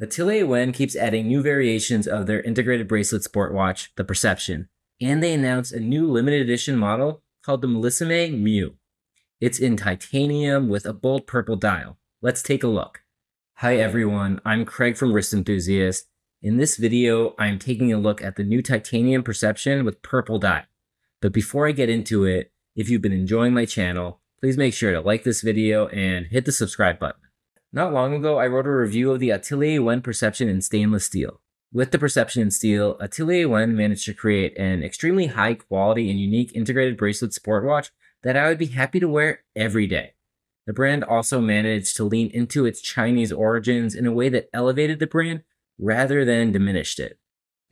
Atelier Wen keeps adding new variations of their integrated bracelet sport watch, the Perception, and they announced a new limited edition model called the Millesime Mu. It's in titanium with a bold purple dial. Let's take a look. Hi everyone, I'm Craig from Wrist Enthusiast. In this video, I'm taking a look at the new titanium Perception with purple dial. But before I get into it, if you've been enjoying my channel, please make sure to like this video and hit the subscribe button. Not long ago, I wrote a review of the Atelier Wen Perception in stainless steel. With the Perception in steel, Atelier Wen managed to create an extremely high quality and unique integrated bracelet sport watch that I would be happy to wear every day. The brand also managed to lean into its Chinese origins in a way that elevated the brand rather than diminished it.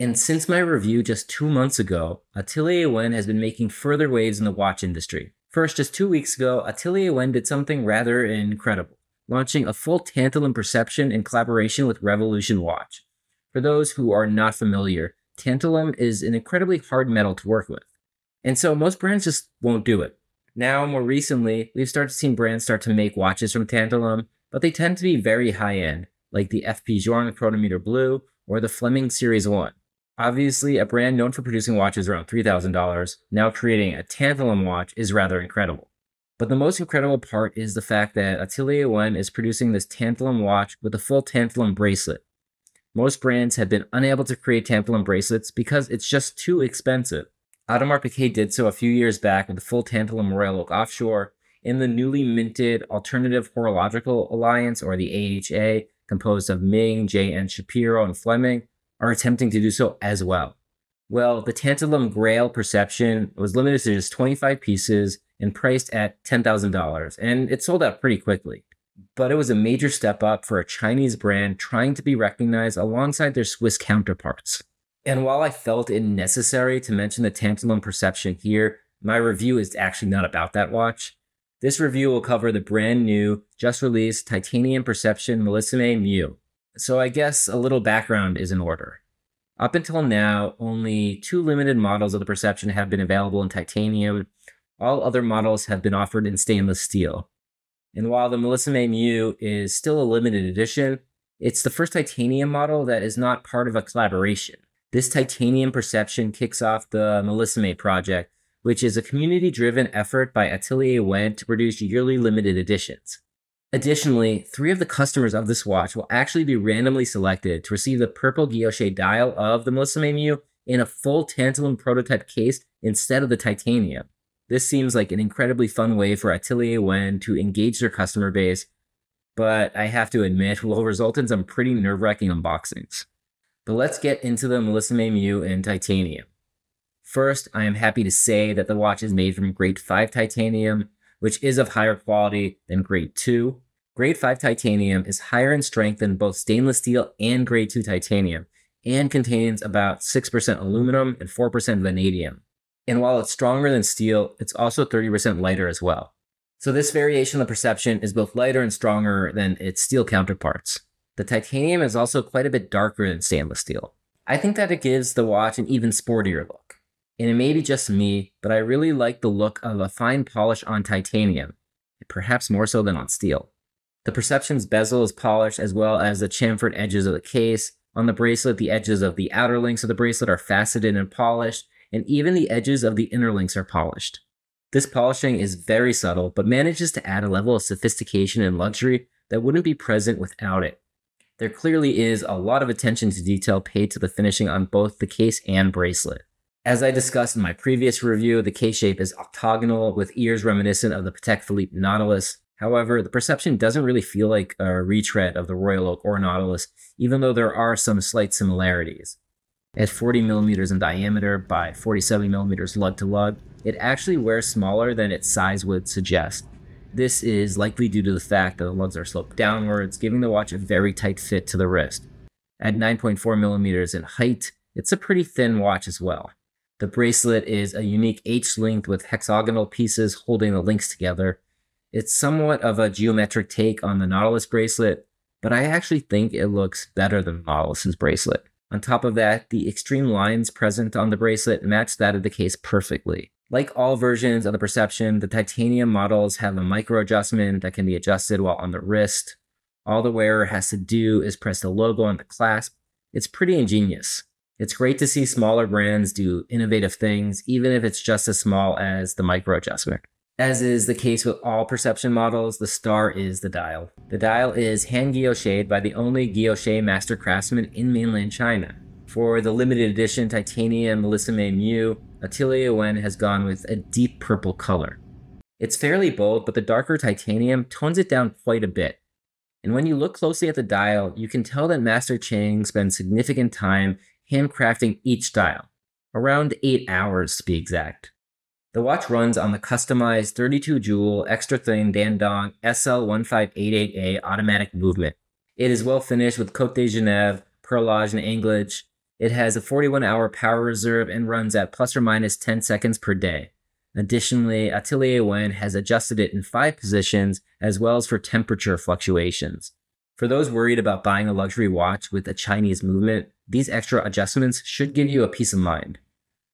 And since my review just 2 months ago, Atelier Wen has been making further waves in the watch industry. First, just 2 weeks ago, Atelier Wen did something rather incredible, launching a full tantalum Perception in collaboration with Revolution Watch. For those who are not familiar, tantalum is an incredibly hard metal to work with, and so most brands just won't do it. Now, more recently, we've started seeing brands start to make watches from tantalum, but they tend to be very high-end, like the FP Journe Chronometer Blue or the Fleming Series 1. Obviously, a brand known for producing watches around $3,000, now creating a tantalum watch is rather incredible. But the most incredible part is the fact that Atelier Wen is producing this tantalum watch with a full tantalum bracelet. Most brands have been unable to create tantalum bracelets because it's just too expensive. Audemars Piguet did so a few years back with the full tantalum Royal Oak Offshore, and the newly minted Alternative Horological Alliance, or the AHA, composed of Ming, J.N. Shapiro, and Fleming, are attempting to do so as well. Well, the tantalum Grail Perception was limited to just 25 pieces and priced at $10,000, and it sold out pretty quickly. But it was a major step up for a Chinese brand trying to be recognized alongside their Swiss counterparts. And while I felt it necessary to mention the tantalum Perception here, my review is actually not about that watch. This review will cover the brand new, just released titanium Perception Millesime Mu. So I guess a little background is in order. Up until now, only 2 limited models of the Perception have been available in titanium. All other models have been offered in stainless steel. And while the Millesime Mu is still a limited edition, it's the first titanium model that is not part of a collaboration. This titanium Perception kicks off the Millesime project, which is a community-driven effort by Atelier Wen to produce yearly limited editions. Additionally, 3 of the customers of this watch will actually be randomly selected to receive the purple guilloche dial of the Millesime Mu in a full tantalum prototype case instead of the titanium. This seems like an incredibly fun way for Atelier Wen to engage their customer base, but I have to admit, will result in some pretty nerve-wracking unboxings. But let's get into the Millesime Mu in titanium. First, I am happy to say that the watch is made from grade 5 titanium, which is of higher quality than grade 2. Grade 5 titanium is higher in strength than both stainless steel and grade 2 titanium, and contains about 6% aluminum and 4% vanadium. And while it's stronger than steel, it's also 30% lighter as well. So this variation of the Perception is both lighter and stronger than its steel counterparts. The titanium is also quite a bit darker than stainless steel. I think that it gives the watch an even sportier look. And it may be just me, but I really like the look of a fine polish on titanium, perhaps more so than on steel. The Perception's bezel is polished, as well as the chamfered edges of the case. On the bracelet, the edges of the outer links of the bracelet are faceted and polished, and even the edges of the inner links are polished. This polishing is very subtle, but manages to add a level of sophistication and luxury that wouldn't be present without it. There clearly is a lot of attention to detail paid to the finishing on both the case and bracelet. As I discussed in my previous review, the case shape is octagonal with ears reminiscent of the Patek Philippe Nautilus. However, the Perception doesn't really feel like a retread of the Royal Oak or Nautilus, even though there are some slight similarities. At 40mm in diameter by 47mm lug to lug, it actually wears smaller than its size would suggest. This is likely due to the fact that the lugs are sloped downwards, giving the watch a very tight fit to the wrist. At 9.4mm in height, it's a pretty thin watch as well. The bracelet is a unique H-length with hexagonal pieces holding the links together. It's somewhat of a geometric take on the Nautilus bracelet, but I actually think it looks better than Nautilus's bracelet. On top of that, the extreme lines present on the bracelet match that of the case perfectly. Like all versions of the Perception, the titanium models have a micro adjustment that can be adjusted while on the wrist. All the wearer has to do is press the logo on the clasp. It's pretty ingenious. It's great to see smaller brands do innovative things, even if it's just as small as the micro adjustment. As is the case with all perception models, the star is the dial. The dial is hand guilloched by the only guilloche master craftsman in mainland China. For the limited edition titanium Millesime Mu, Atelier Wen has gone with a deep purple color. It's fairly bold, but the darker titanium tones it down quite a bit. And when you look closely at the dial, you can tell that Master Chang spends significant time handcrafting each dial, around 8 hours to be exact. The watch runs on the customized 32-jewel extra thin Dandong SL1588A automatic movement. It is well finished with Côte de Genève, perlage, and anglage. It has a 41-hour power reserve and runs at plus or minus 10 seconds per day. Additionally, Atelier Wen has adjusted it in 5 positions as well as for temperature fluctuations. For those worried about buying a luxury watch with a Chinese movement, these extra adjustments should give you a peace of mind.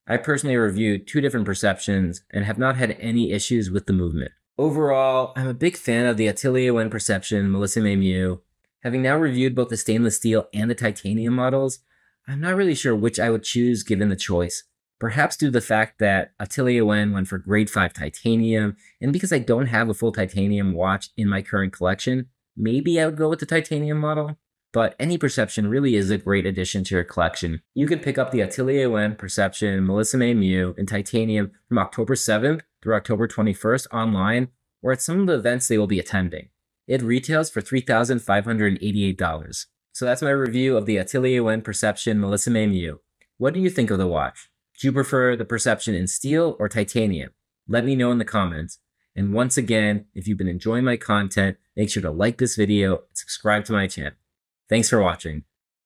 I personally reviewed 2 different perceptions and have not had any issues with the movement. Overall, I'm a big fan of the Atelier Wen Perception Millesime Mu. Having now reviewed both the stainless steel and the titanium models, I'm not really sure which I would choose given the choice. Perhaps due to the fact that Atelier Wen went for grade 5 titanium, and because I don't have a full titanium watch in my current collection, maybe I would go with the titanium model. But any Perception really is a great addition to your collection. You can pick up the Atelier Wen Perception Millesime Mu in titanium from October 7th through October 21st online, or at some of the events they will be attending. It retails for $3,588. So that's my review of the Atelier Wen Perception Millesime Mu. What do you think of the watch? Do you prefer the Perception in steel or titanium? Let me know in the comments. And once again, if you've been enjoying my content, make sure to like this video and subscribe to my channel. Thanks for watching.